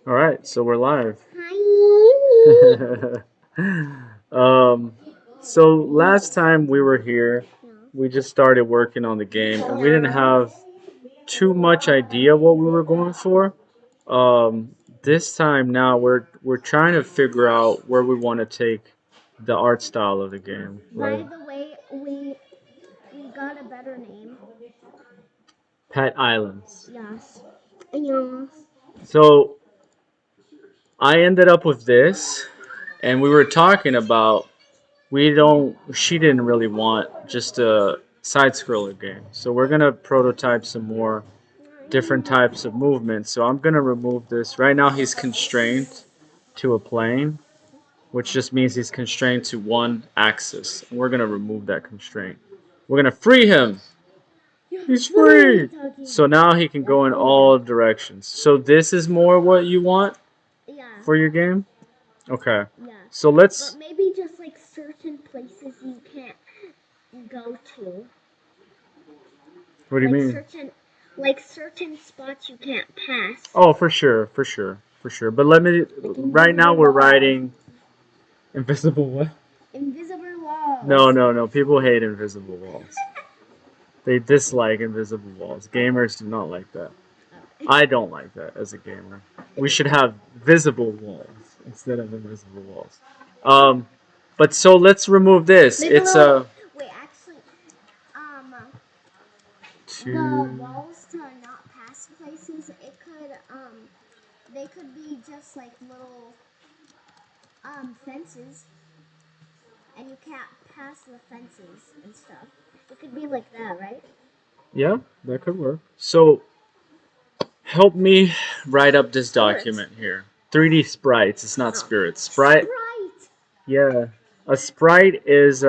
All right, so we're live. Hi. um, so last time we were here, we just started working on the game, and we didn't have too much idea what we were going for. This time now we're trying to figure out where we want to take the art style of the game, By right? the way, we got a better name. Pet Islands. Yes. Yes. So I ended up with this, and we were talking about she didn't really want just a side scroller game. So we're gonna prototype some more different types of movements. So I'm gonna remove this. Right now he's constrained to a plane, which just means he's constrained to one axis. And we're gonna remove that constraint. We're gonna free him. He's What are you free. talking So now he can go in all directions. So this is more what you want Yeah. for your game? Okay. Yeah. So But let's maybe just like certain places you can't go to. what do you Like mean? certain spots you can't pass. Oh, for sure, for sure, for sure. But let me. Like Right now, invisible we're walls. writing invisible what? Invisible walls. No, no, no. People hate invisible walls. They dislike invisible walls. Gamers do not like that. I don't like that as a gamer. We should have visible walls instead of invisible walls. Um, but so let's remove this. Wait, wait, It's wait, a wait. Actually, um, the two. walls to not pass places, they could be just like little fences, and you can't pass the fences and stuff. It could be like that, right? Yeah, that could work. So help me write up this Spirits. document here. 3D sprites. It's not Oh, spirits. Sprite. Sprite. Yeah, a sprite is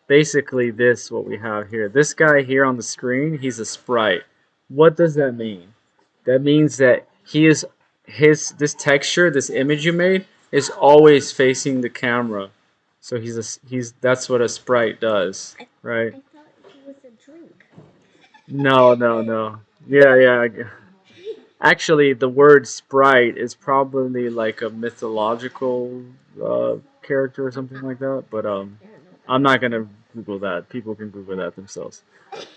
basically this what we have here. This guy here on the screen, he's a sprite. What does that mean? That means that he is his this texture, this image you made is always facing the camera. So he's that's what a sprite does, I right? I thought he was a drink. No, no, no. Yeah, yeah. Actually, the word sprite is probably like a mythological character or something like that. But I don't know I'm that. not gonna Google that. People can Google that themselves.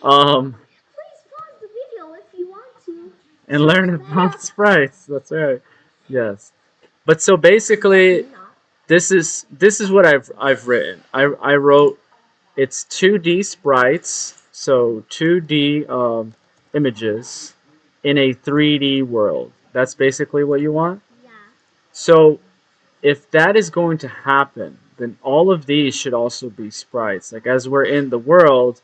Um, Please pause the video if you want to and search learn that about up. sprites. That's right. Yes. But so But basically, do not. this is what I've written. I wrote it's 2D sprites, so 2D images in a 3D world. That's basically what you want. Yeah. So if that is going to happen, then all of these should also be sprites. Like as we're in the world,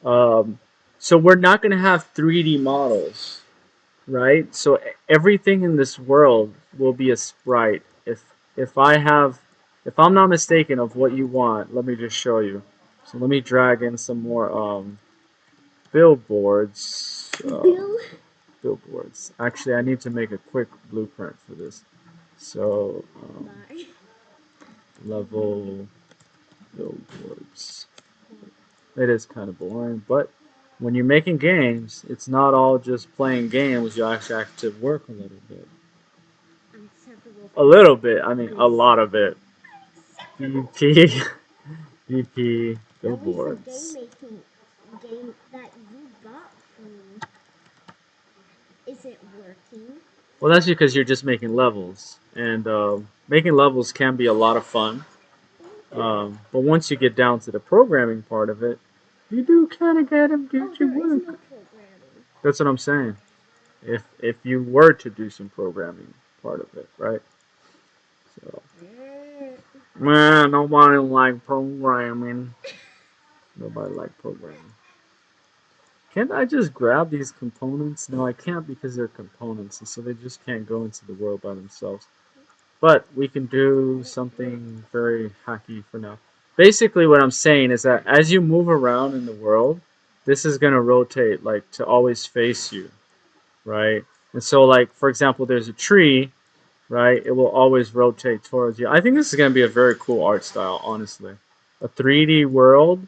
um, so we're not going to have 3D models, right? So everything in this world will be a sprite. If I have, if I'm not mistaken of what you want, let me just show you. So let me drag in some more billboards. Bill. Billboards. Actually, I need to make a quick blueprint for this. So Bye. level billboards. It is kind of boring, but when you're making games, it's not all just playing games. You actually have to work a little bit. Several A little bit. I mean, a lot of it. several. BP, BP, At least the game billboards. making game that you got for me isn't working. Well, that's because you're just making levels, and making levels can be a lot of fun. But once you get down to the programming part of it, you do kind of gotta Oh, get your there is no work. programming. That's what I'm saying. If you were to do some programming part of it, right? So, Mm. man, nobody like programming. Nobody like programming. Can't I just grab these components? No, I can't because they're components, and so they just can't go into the world by themselves. But we can do something very hacky for now. Basically, what I'm saying is that as you move around in the world, this is going to rotate like to always face you, right? And so, like for example, there's a tree, right? It will always rotate towards you. I think this is going to be a very cool art style, honestly. A 3D world,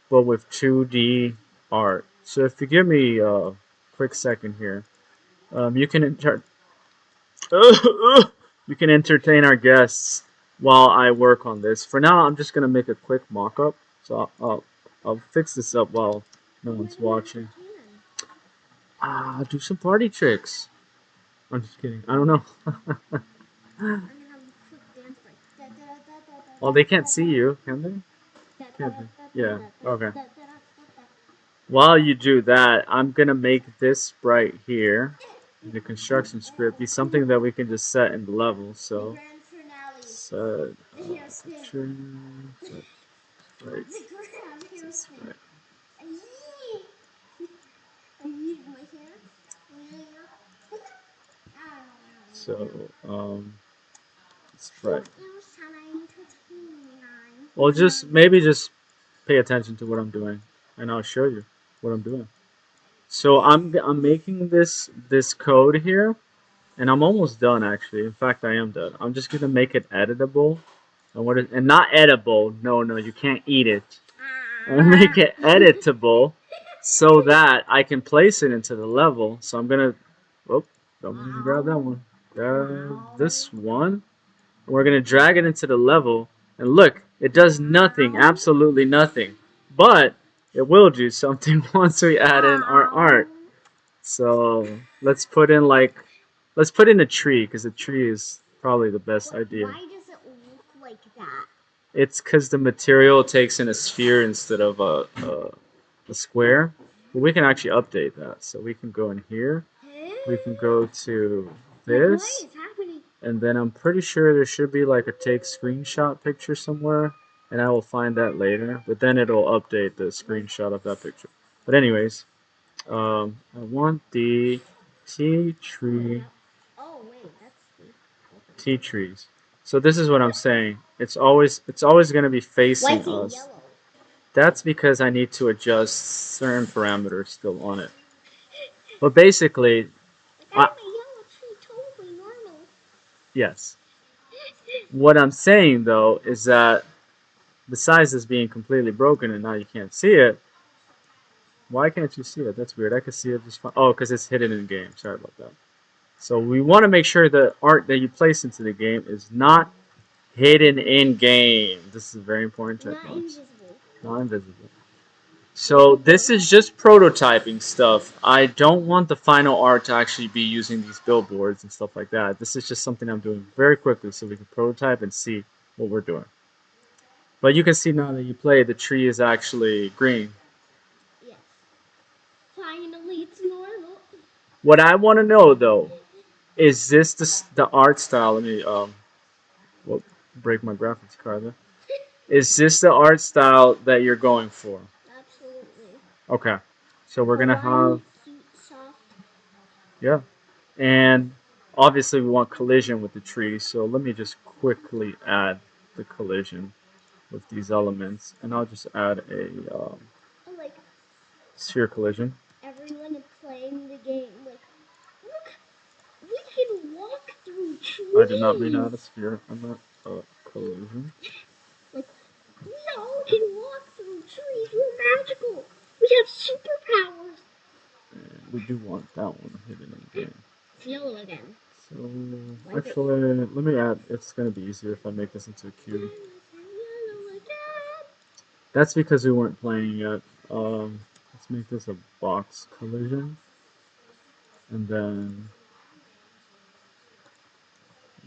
but with 2D art. So if you give me a quick second here, you can You can entertain our guests while I work on this. For now, I'm just gonna make a quick mock-up. So I'll fix this up while no You're one's gonna watching. entertain Do some party tricks. I'm just kidding. I don't know. I'm gonna have a quick dance break. Well, they can't see you, can they? Can't they? Yeah. Okay. While you do that, I'm gonna make this sprite here, the construction script, be something that we can just set in the level. The So grand finale. set The hero spin. picture, set sprite, The grand hero set spin. sprite. I yeet my hair. So sprite. It was time to entertain. Well, maybe just pay attention to what I'm doing, and I'll show you what I'm doing. So I'm making this code here, and I'm almost done actually. In fact, I am done. I'm just gonna make it editable, and not edible. No, no, you can't eat it. I'm gonna make it editable, so that I can place it into the level. So I'm gonna, oh, don't let me grab that one. Grab this one. We're gonna drag it into the level, and look, it does nothing, absolutely nothing. But it will do something once we add in our art. So let's put in a tree, because a tree is probably the best idea. Why does it look like that? It's because the material takes in a sphere instead of a square. But we can actually update that. So we can go in here. We can go to this. What is happening? And then I'm pretty sure there should be like a take screenshot picture somewhere. And I will find that later. But then it'll update the screenshot of that picture. But anyways, I want the tea tree. Oh wait, that's Tea trees. So this is what I'm saying. It's always going to be facing white and us. yellow. That's because I need to adjust certain parameters still on it. But basically, That's a yellow tree, totally normal. yes. What I'm saying though is that besides this being completely broken and now you can't see it, why can't you see it? That's weird. I can see it just fine. Oh, because it's hidden in game. Sorry about that. So we want to make sure the art that you place into the game is not hidden in game. This is very important Not technique. invisible. Not invisible. So this is just prototyping stuff. I don't want the final art to actually be using these billboards and stuff like that. This is just something I'm doing very quickly so we can prototype and see what we're doing. But you can see now that you play, the tree is actually green. Yes. Finally, it's normal. What I want to know though, is this the art style? Let me well, break my graphics card there. Is this the art style that you're going for? Absolutely. Okay. So we're gonna have, Cute, soft. yeah. And obviously we want collision with the tree, so let me just quickly add the collision with these elements, and I'll just add a Like sphere collision. everyone playing the game. Like, look, we can walk through trees. I did not mean to add a sphere. I'm not collision. Like, we all can walk through trees. We're magical. We have superpowers. And we do want that one hidden in the game. It's yellow again. So actually, let me add. It's gonna be easier if I make this into a cube. Yellow again. That's because we weren't playing yet. Let's make this a box collision, and then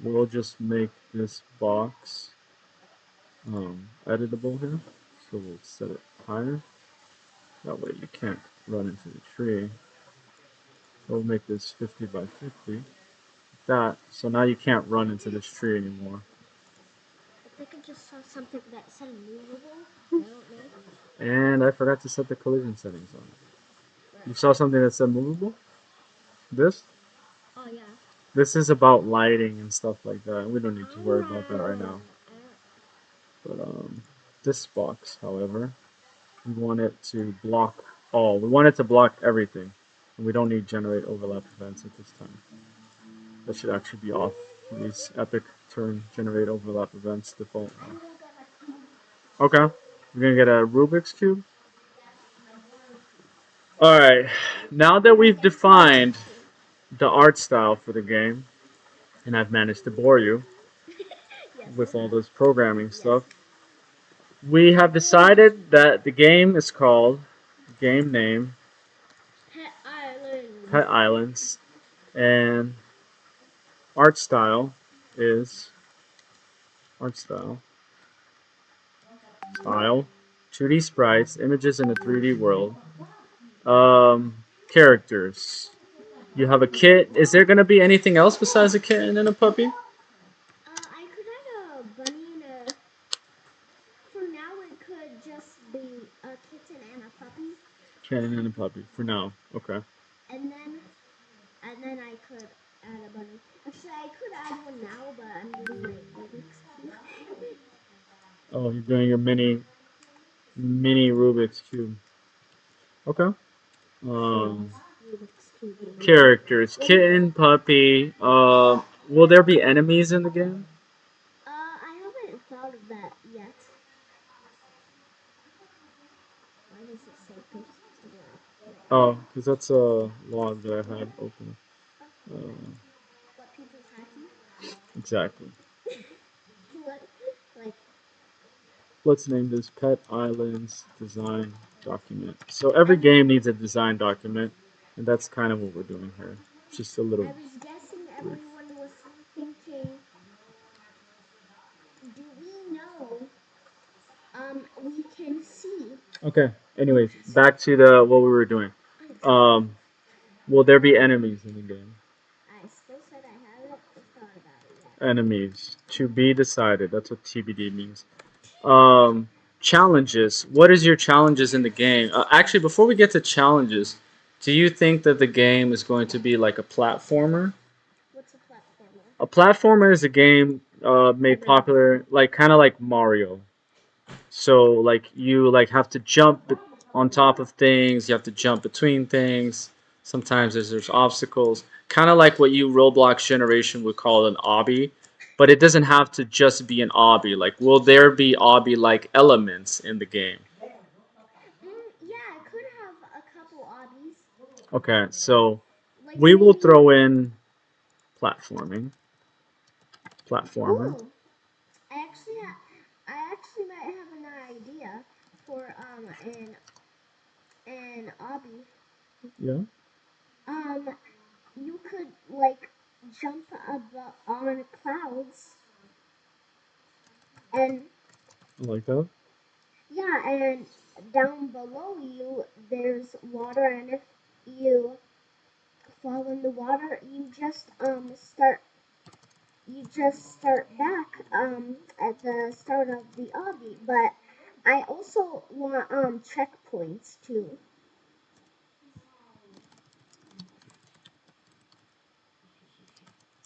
we'll just make this box editable here. So we'll set it higher. That way you can't run into the tree. So we'll make this 50 by 50. Like that. So now you can't run into this tree anymore. I think I just saw something that said movable. I don't know. And I forgot to set the collision settings on it. You saw something that said movable? This? Oh yeah. This is about lighting and stuff like that. We don't need to worry about that right now. But this box, however, we want it to block all. We want it to block everything. And we don't need generate overlap events at this time. That should actually be off. These epic turn generate overlap events default. Okay. We're gonna get a Rubik's Cube. Alright. Now that we've defined the art style for the game, and I've managed to bore you Yes, you with all have. this programming Yes. stuff. We have decided that the game is called game name Pet Island. Pet Islands, and art style is art style 2D sprites, images in a 3D world. Characters. You have a kit. Is there gonna be anything else besides a kitten and a puppy? I could add a bunny and a. For now, it could just be a kitten and a puppy, Kitten and a puppy for now. Okay. and then I could add a bunny. Actually, I could add one now, but I'm doing my Rubik's cube. Oh, you're doing your mini Rubik's cube. Okay. Um, Famous Rubik's cube. characters. When you Kitten, puppy. Will there be enemies in the game? I haven't thought of that yet. Why does it say persistent Oh, because that's a log that I had open. Oh, Uh, what people's hacking? exactly. What like Let's name this Pet Islands Design Document. So every every game needs a design document, and that's kind of what we're doing here. Just a little I was guessing brief. everyone was thinking, do we know we can see. Okay. Anyways, back to the what we were doing. Um, will there be enemies in the game? I still said I haven't thought about it yet. Enemies to be decided. That's what TBD means. Um, challenges. What is your challenges in the game? Actually, before we get to challenges, do you think that the game is going to be like a platformer? What's a platformer? A platformer is a game made Everyone. popular, like kind of like Mario. So like you like have to jump on top of things. You have to jump between things. Sometimes there's obstacles. Kind of like what you Roblox generation would call an obby, but it doesn't have to just be an obby. Like, will there be obby like elements in the game? Yeah, I could have a couple hobbies. Okay, so Like we will maybe. throw in platforming, platformer. Ooh, I actually might have an idea for an hobby. Yeah, Um, you could like jump up on clouds and I like that. yeah, and down below you there's water, and if you fall in the water, you just start back at the start of the obby. But I also want checkpoints too.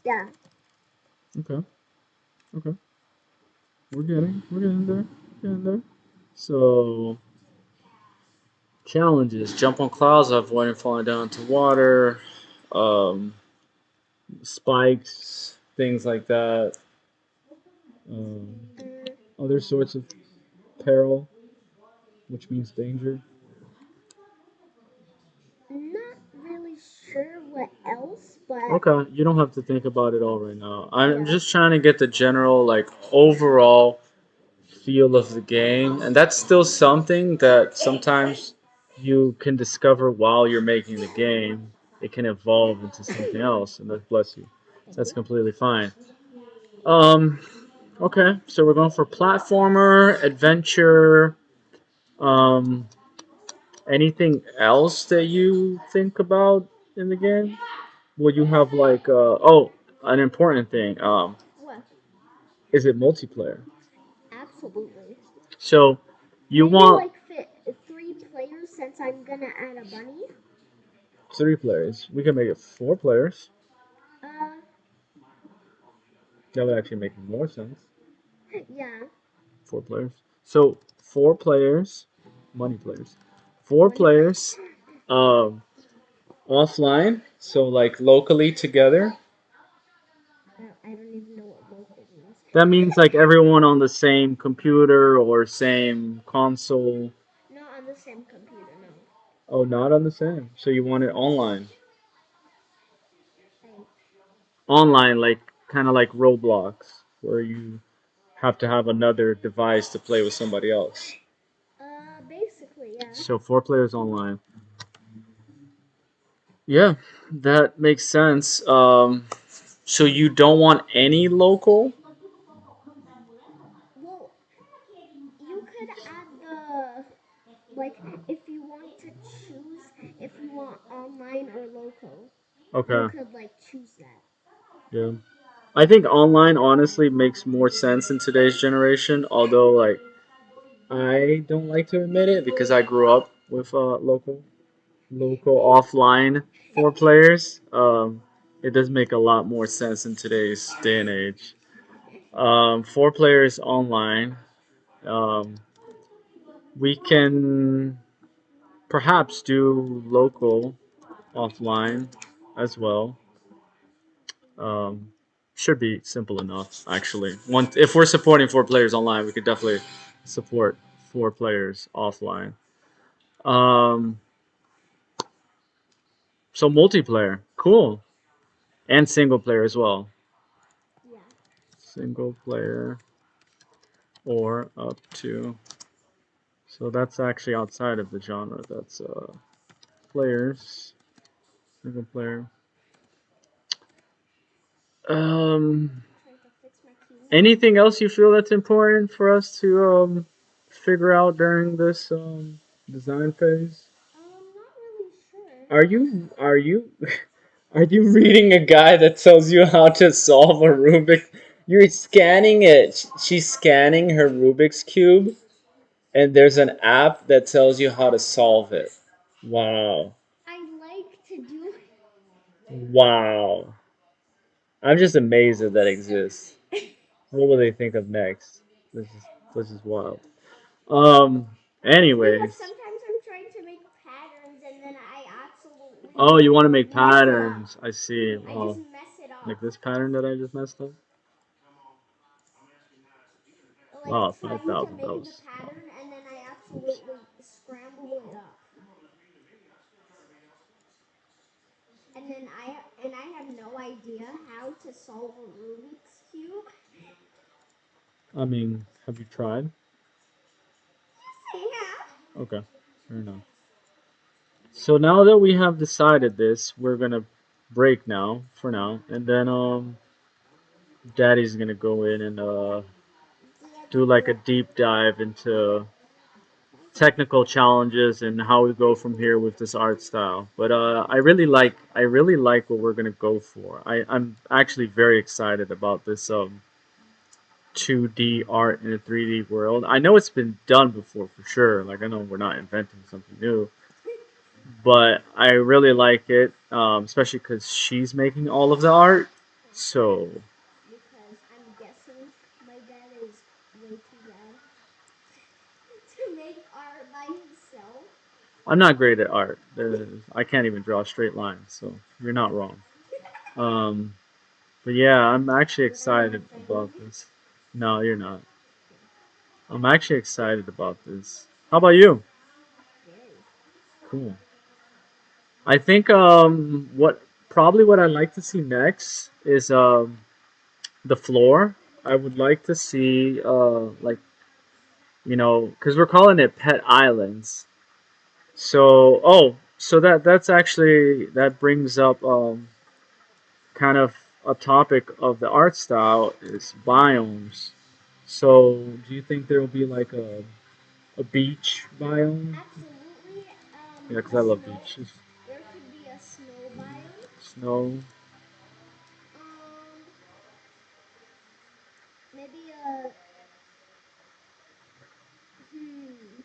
Yeah. Okay, okay, we're getting there, getting there. So challenges: jump on clouds, avoiding falling down into water, um, spikes, things like that. Um, Mm, other sorts of peril, which means danger. not really sure what else, but Okay, you don't have to think about it all right now. I'm yeah. just trying to get the general, like, overall feel of the game, and that's still something that sometimes you can discover while you're making the game. It can evolve into something else, and that bless you. Thank That's you. completely fine. Um, okay, so we're going for platformer, adventure. Um, anything else that you think about in the game? Will you have like oh, an important thing. What? Is it multiplayer? Absolutely. So you Can you want like fit 3 players since I'm gonna add a bunny? 3 players. We can make it 4 players. Uh, That would actually make more sense. yeah. 4 players. So 4 players, money players. Four Money play. players, um, offline. So like locally together. I don't even know what local means. That means like everyone on the same computer or same console. Not on the same computer, no. Oh, not on the same. So you want it online. I, Online, like kind of like Roblox, where you have to have another device to play with somebody else. Basically, yeah. So 4 players online. Yeah, that makes sense. So you don't want any local? Well, you could add the like if you want to choose if you want online or local. You Okay. could like choose that. Yeah. I think online honestly makes more sense in today's generation, although like I don't like to admit it because I grew up with local offline 4 players. It does make a lot more sense in today's day and age. 4 players online. Um, we can perhaps do local offline as well. Um, should be simple enough, actually. If we're supporting 4 players online, we could definitely support 4 players offline. Um, so multiplayer, cool, and single player as well. Yeah. Single player or up to. So that's actually outside of the genre. That's players, single player. Um, Trying to fix my keyboard. Anything else you feel that's important for us to figure out during this design phase? Not really sure. Are you are you reading a guide that tells you how to solve a Rubik? You're scanning it. She's scanning her Rubik's cube, and there's an app that tells you how to solve it. Wow. I like to do. Wow. I'm just amazed that that exists. What will they think of next? This is wild. Um. Because Anyways. sometimes I'm trying to make patterns and then I absolutely Oh, you want to make mess it up. patterns? I see. I just Well, mess it up. like this pattern that I just messed up. Like Wow, five trying to thousand. That make the was. Wow. pattern and then I absolutely scramble it up. And I have no idea how to solve a Rubik's cube. I mean, have you tried? Yes, I have. Okay, fair enough. So now that we have decided this, we're gonna break now for now, and then Daddy's gonna go in and do like a deep dive into technical challenges and how we go from here with this art style. But I really like what we're gonna go for. I'm actually very excited about this 2D art in a 3D world. I know it's been done before for sure. Like I know we're not inventing something new, but I really like it, especially because she's making all of the art. So Because I'm guessing my dad is way too bad to make art by himself. I'm not great at art. I can't even draw straight lines. So you're not wrong. Um, but yeah, I'm actually But are you excited about offending? this. No, you're not. I'm actually excited about this. How about you? Very. Cool. I think what I'd like to see next is the floor. I would like to see like because we're calling it pet islands. So that's actually that brings up kind of a topic of the art style is biomes. So do you think there will be like a beach biome? Absolutely. Yeah, because A I love snow. beaches. There could be a snow biome. Snow. Um, maybe a hmm.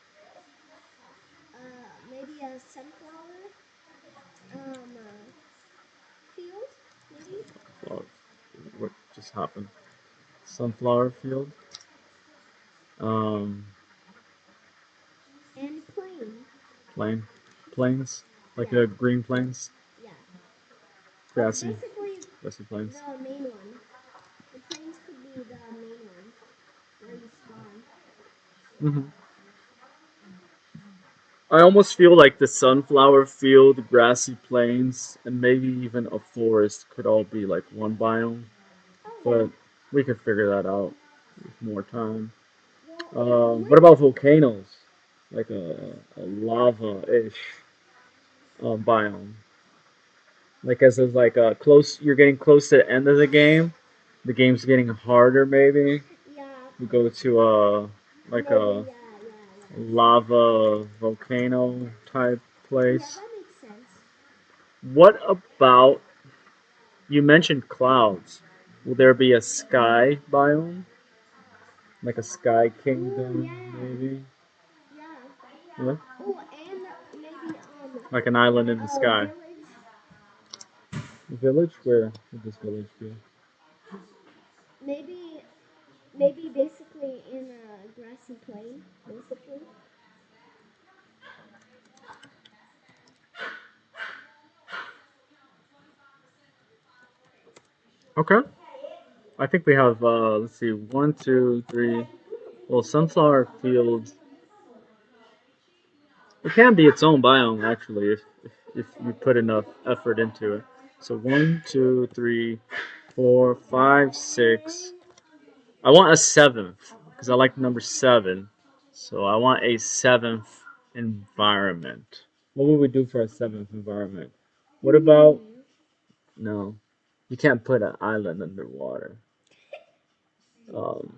Maybe a sunflower. Field. Maybe. Flower. What just happened? Sunflower field. Um, And plain. plain, plains, like Yeah. a green plains, Yeah. But grassy, basically, grassy plains. the main one. The plains could be the main one where you spawn. Hmm. I almost feel like the sunflower field, grassy plains, and maybe even a forest could all be like one biome. Oh but we could figure that out with more time. What about volcanoes? Like a lava-ish biome. Like as it's like close, you're getting close to the end of the game. The game's getting harder, maybe. Yeah. You go to like a Yeah, yeah. lava volcano type Yeah, place. that makes sense. What about you mentioned clouds? Will there be a sky biome? Like a sky Ooh, kingdom, yeah. maybe? Yeah. Yeah? Oh, and maybe Like an island in the a sky. village. Village? Where would this village be? Maybe maybe basically in a grassy plain, basically. Okay. I think we have let's see, one, two, three. Well, sunflower fields. It can be its own biome actually if you put enough effort into it. So one, two, three, four, five, six. I want a seventh because I like the number seven. So I want a seventh environment. What would we do for a seventh environment? What about no? You can't put an island underwater. Um,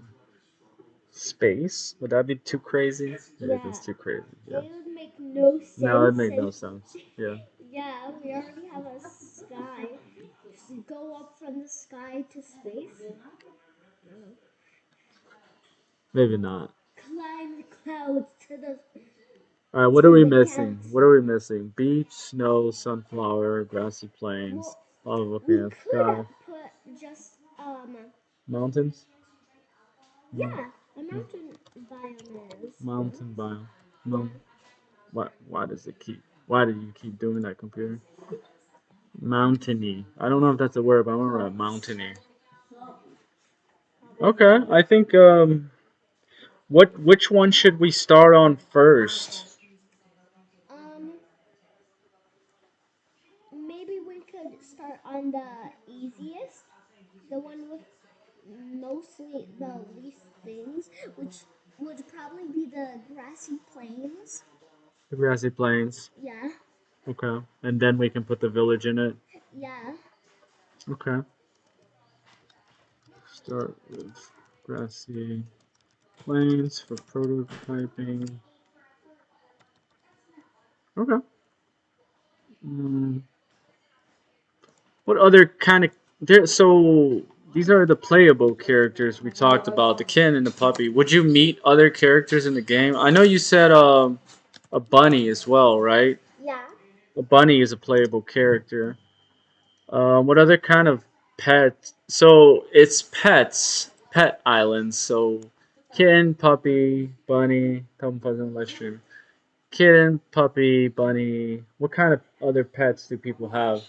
Space? Would that be too crazy? Yeah, Yeah. that's too crazy. Yeah. It would make no sense. No, it made no sense. Yeah. Yeah, we already have a sky. Just go up from the sky to space. No. Maybe not. Climb the clouds to the All right, what are we the missing? galaxy. What are we missing? Beach, snow, sunflower, grassy plains, Well, lava we volcano, could sky, put just mountains. yeah, a mountain biome is good. Mountain biome. Yeah. No. What? Why does it keep? Why do you keep doing that, computer? Mountainy. I don't know if that's a word, but I'm gonna write mountainy. Okay, I think which one should we start on first? Um, maybe we could start on the easiest, the one with mostly the least things, which would probably be the grassy plains. The grassy plains. Yeah, Okay, and then we can put the village in it. yeah. Okay. Start with grassy plains for prototyping. Okay. Mm, what other kind of there? So these are the playable characters we talked about, the kitten and the puppy. Would you meet other characters in the game? I know you said a bunny as well, right? Yeah. A bunny is a playable character. What other kind of pet? So it's pets, pet islands. So kitten, puppy, bunny, Tom Puzzle Mushroom. Kitten, puppy, bunny. What kind of other pets do people have?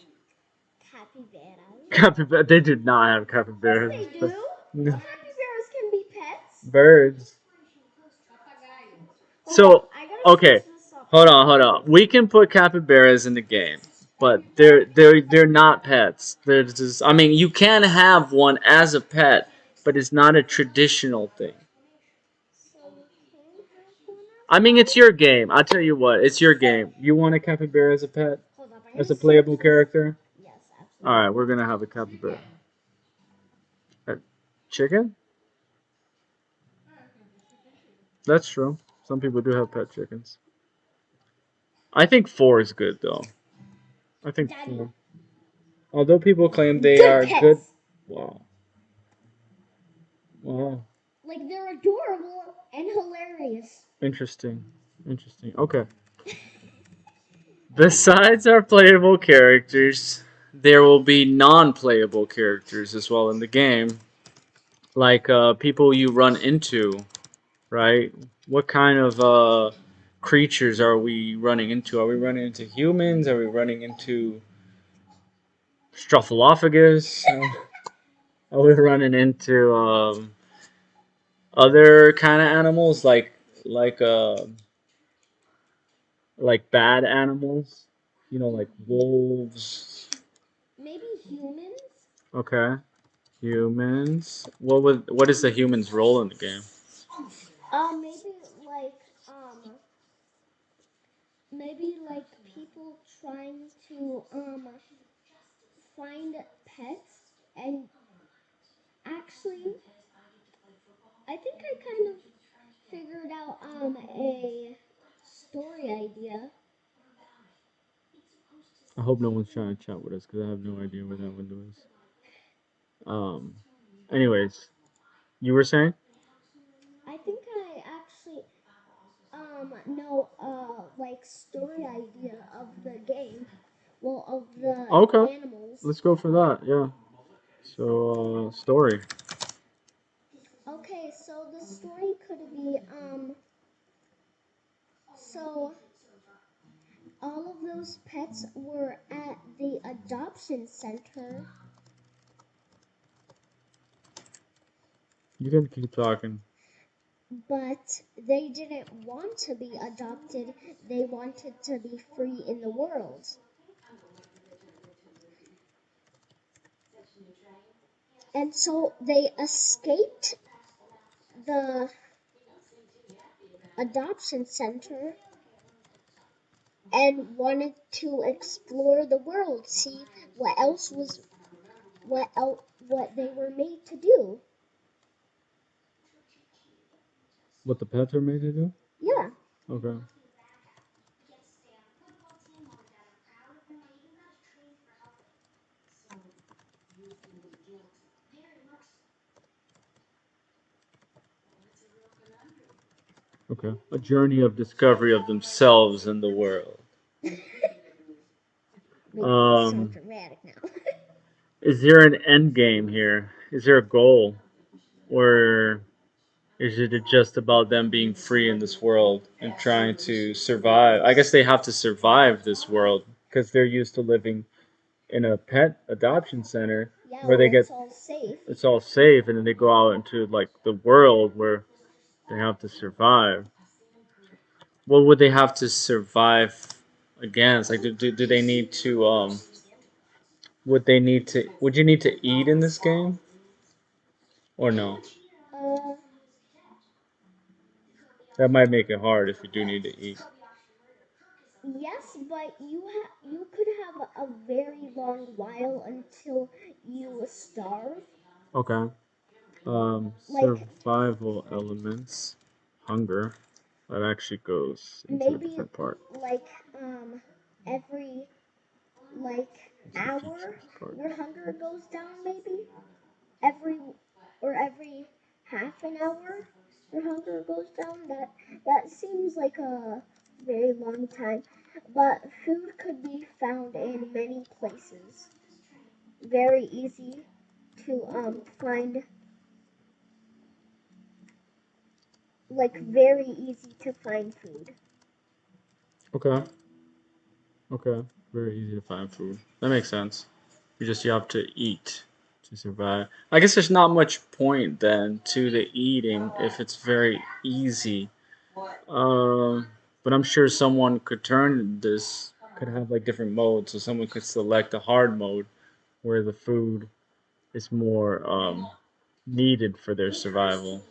Capybaras. Capybara. They do not have capybaras. Yes, they But do. no. Capybaras can be pets. Birds. Hold up, So I gotta okay, search this up. hold on. We can put capybaras in the game, but they're not pets. They're just. I mean, you can have one as a pet, but it's not a traditional thing. So you can have one I mean, as it's your game. I'll tell you what, it's your game. You want a capybara as a pet, hold up, I'm as gonna a search playable this. character? Yes, All right, absolutely. we're gonna have a capybara. A chicken? That's true. Some people do have pet chickens. I think four is good though. I think Daddy. four. Although people claim they Good are good. pets. Wow. Wow. Like they're adorable and hilarious. Interesting. Interesting. Okay. Besides our playable characters, there will be non-playable characters as well in the game, like people you run into, right? What kind of creatures are we running into? Are we running into humans? Are we running into Strophalophagus? Are we running into other kind of animals like uh like bad animals? You know, like wolves. Maybe humans? Okay. Humans. What is the humans' role in the game? Maybe like maybe like people trying to find pets and actually I think I kind of figured out a story idea. I hope no one's trying to chat with us because I have no idea where that window is. Um. Anyways, you were saying? I think I actually know like story idea of the game. Well, of the Okay. animals. Let's go for that. Yeah. So, story. Okay, so the story could be so all of those pets were at the adoption center, You can keep talking. but they didn't want to be adopted. They wanted to be free in the world. And so they escaped the adoption center and wanted to explore the world, see what they were made to do. What the pets are made to do? Yeah. Okay. Okay. A journey of discovery of themselves and the world. Making it so Um, dramatic now. is there an end game here? Is there a goal? Or is it just about them being free in this world and trying to survive? I guess they have to survive this world because they're used to living in a pet adoption center Yeah, where they where get it's all safe. it's all safe, and then they go out into like the world where they have to survive. What would they have to survive against? Like, do they need to would you need to eat in this game or no? Uh, That might make it hard if you do need to eat. yes, but you could have a very long while until you starve. Okay. Like Survival elements, hunger. That actually goes into a maybe different part. like every like It's the hour features part. your hunger goes down maybe every or every half an hour your hunger goes down. That seems like a very long time, but food could be found in many places. Very easy to find, like very easy to find food. Okay. Okay. Very easy to find food. That makes sense. You have to eat to survive. I guess there's not much point then to the eating if it's very easy. Um, but I'm sure someone could turn this could have like different modes. So someone could select a hard mode where the food is more needed for their survival.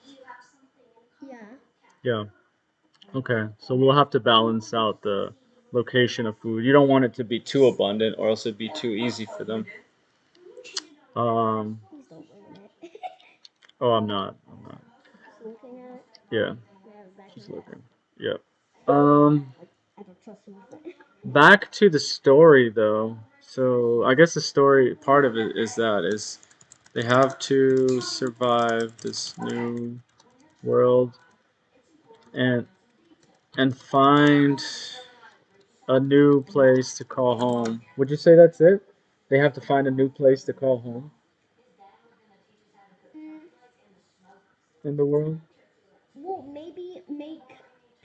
Yeah. Yeah. Okay. So we'll have to balance out the location of food. You don't want it to be too abundant, or else it'd be too easy for them. Um. Please don't ruin it. Oh, I'm not. I'm not. Just looking at it. Yeah. I have it back in Just my head. looking. Yep. Um. Like I don't trust him with it. Back to the story though. So I guess the story part of it is they have to survive this new world and find a new place to call home. Would you say that's it? They have to find a new place to call home Mm, in the world? well, maybe make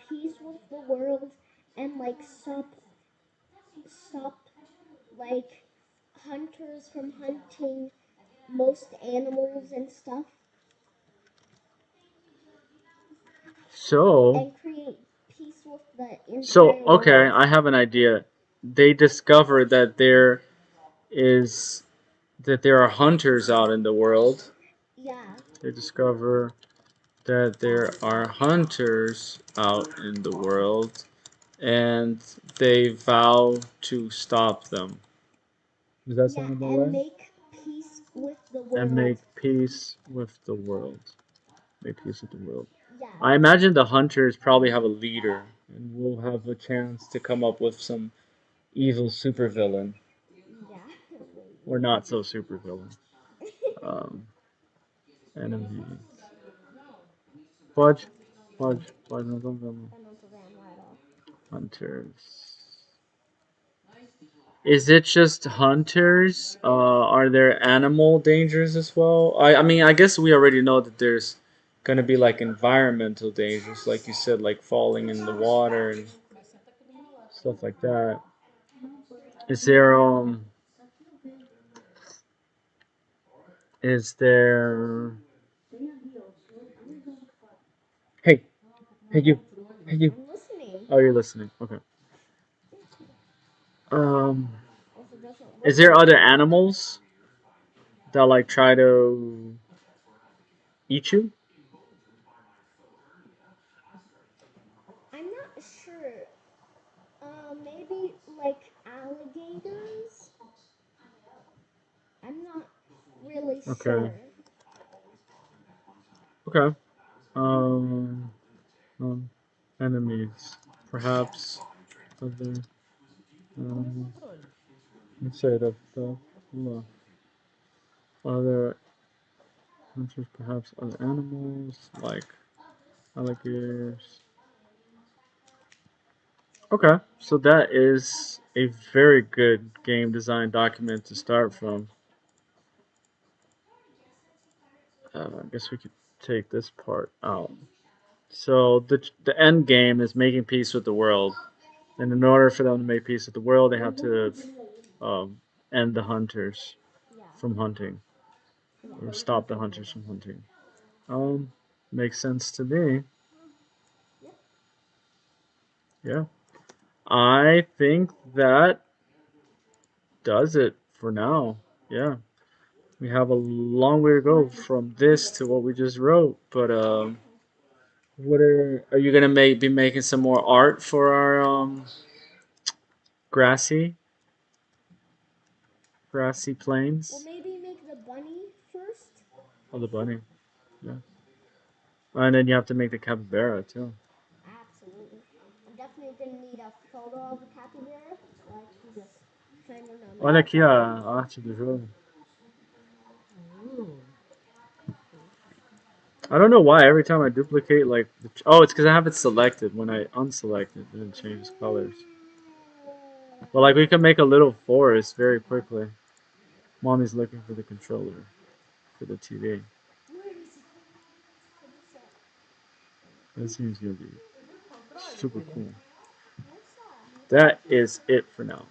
peace with the world and like stop like hunters from hunting most animals and stuff So, and create peace with the so entire okay, world. I have an idea. They discover that there is that there are hunters out in the world. Yeah. They discover that there are hunters out in the world, and they vow to stop them. Does that Yeah, sound about and right? make peace with the And world. make peace with the world. Make peace with the world. Yeah. I imagine the hunters probably have a leader, and we'll have a chance to come up with some evil supervillain, Yeah. or not so supervillain. Um, enemy. Fudge, fudge, no, hunters. Is it just hunters? Are there animal dangers as well? I mean, I guess we already know that there's gonna be like environmental dangers, like you said, like falling in the water and stuff like that. Is there is there hey, hey you, hey you. I'm listening. Oh, you're listening. Okay. Um, Also doesn't is look there like other animals that like try to eat you? I'm not sure. Maybe like alligators? I'm not really Okay. sure. Okay. Um, um enemies. Perhaps other instead of the other hunters, perhaps other animals like alligators. Okay, so that is a very good game design document to start from. I guess we could take this part out. So the end game is making peace with the world, and in order for them to make peace with the world, they have to um, end the hunters Yeah. from hunting, or stop the hunters from hunting. Um, Makes sense to me. Yep. Yeah, I think that does it for now. Yeah, we have a long way to go from this to what we just wrote, but what are you gonna be making some more art for our grassy grassy Well, plains? maybe make the bunny first. Oh, the bunny. Yeah, and then you have to make the capybara too. Absolutely. I'm definitely gonna need a photo of a capybara so I can just find it on my Olha aqui phone. a arte do jogo. I don't know why every time I duplicate like oh, it's because I have it selected. When I unselect it, then it changes colors. But like we can make a little forest very quickly. Mommy's looking for the controller for the TV. Where is it? What is that? That seems gonna be super cool. What's that? That is it for now.